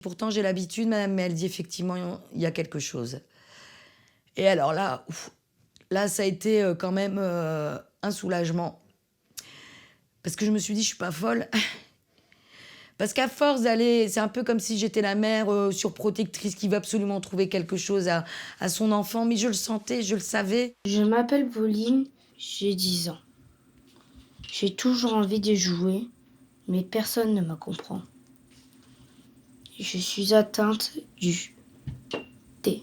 Pourtant, j'ai l'habitude, madame, mais elle dit effectivement, il y a quelque chose. Et alors là, là, ça a été quand même un soulagement. Parce que je me suis dit, je suis pas folle. Parce qu'à force d'aller, c'est un peu comme si j'étais la mère surprotectrice qui veut absolument trouver quelque chose à son enfant. Mais je le sentais, je le savais. Je m'appelle Pauline, j'ai 10 ans. J'ai toujours envie de jouer, mais personne ne me comprend. Je suis atteinte du TDAH.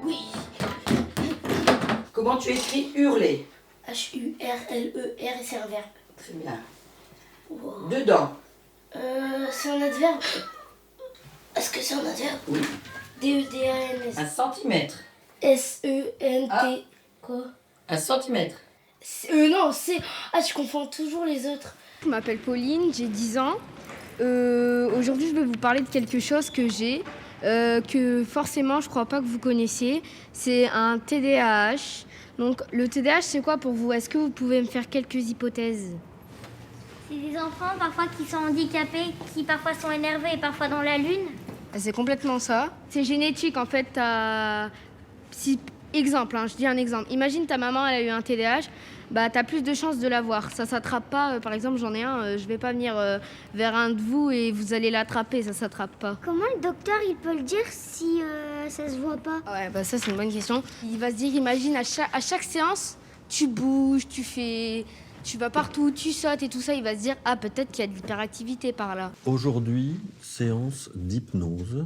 Oui. Comment tu écris hurler? H-U-R-L-E-R et c'est un verbe. Très bien. Wow. Dedans? C'est un adverbe. Est-ce que c'est un adverbe? Oui. D-E-D-A-N-S. Un centimètre. S-E-N-T. Ah. Quoi? Un centimètre. Non, c'est... Ah, je confonds toujours les autres. Je m'appelle Pauline, j'ai 10 ans. Aujourd'hui, je vais vous parler de quelque chose que j'ai, que forcément, je crois pas que vous connaissiez. C'est un TDAH. Donc, le TDAH, c'est quoi pour vous? Est-ce que vous pouvez me faire quelques hypothèses? C'est des enfants parfois qui sont handicapés, qui parfois sont énervés et parfois dans la lune. C'est complètement ça. C'est génétique, en fait. Si... Exemple, je dis un exemple. Imagine ta maman, elle a eu un TDAH, bah t'as plus de chances de l'avoir. Ça s'attrape pas. Par exemple, j'en ai un, je vais pas venir vers un de vous et vous allez l'attraper, ça s'attrape pas. Comment le docteur il peut le dire si ça se voit pas? Ouais, bah ça c'est une bonne question. Il va se dire, imagine à chaque séance, tu bouges, tu vas partout, tu sautes et tout ça. Il va se dire, ah peut-être qu'il y a de l'hyperactivité par là. Aujourd'hui, séance d'hypnose.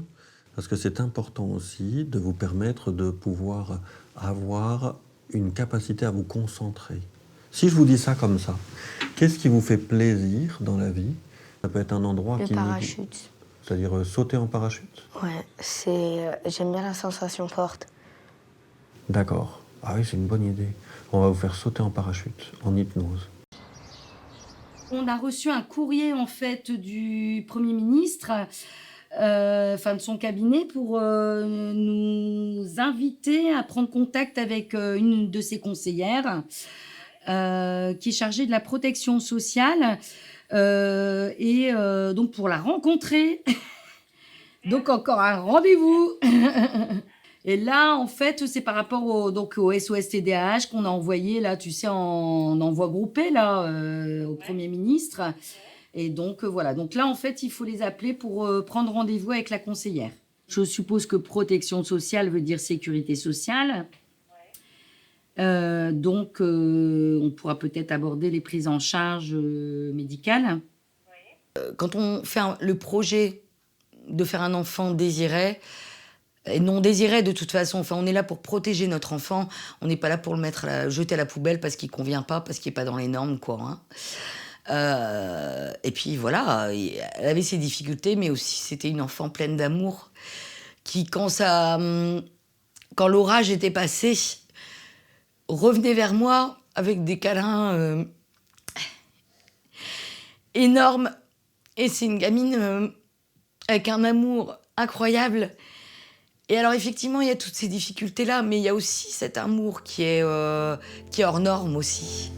Parce que c'est important aussi de vous permettre de pouvoir avoir une capacité à vous concentrer. Si je vous dis ça comme ça, qu'est-ce qui vous fait plaisir dans la vie? Ça peut être un endroit Le parachute. C'est-à-dire sauter en parachute? Ouais, j'aime bien la sensation forte. D'accord. Ah oui, c'est une bonne idée. On va vous faire sauter en parachute, en hypnose. On a reçu un courrier, en fait, du Premier ministre... de son cabinet pour nous inviter à prendre contact avec une de ses conseillères qui est chargée de la protection sociale et donc pour la rencontrer. Donc encore un rendez-vous. Et là, en fait, c'est par rapport au SOS TDAH qu'on a envoyé, là, tu sais, en envoi groupé, là, au Premier ministre. Et donc, voilà. Donc là, en fait, il faut les appeler pour prendre rendez-vous avec la conseillère. Je suppose que protection sociale veut dire sécurité sociale. Donc, on pourra peut-être aborder les prises en charge médicales. Quand on fait le projet de faire un enfant désiré, et non désiré de toute façon, enfin, on est là pour protéger notre enfant. On n'est pas là pour le jeter à la poubelle parce qu'il ne convient pas, parce qu'il n'est pas dans les normes, quoi, hein. Et puis voilà, elle avait ses difficultés, mais aussi c'était une enfant pleine d'amour qui, quand l'orage était passé, revenait vers moi avec des câlins énormes. Et c'est une gamine avec un amour incroyable. Et alors effectivement, il y a toutes ces difficultés-là, mais il y a aussi cet amour qui est hors norme aussi.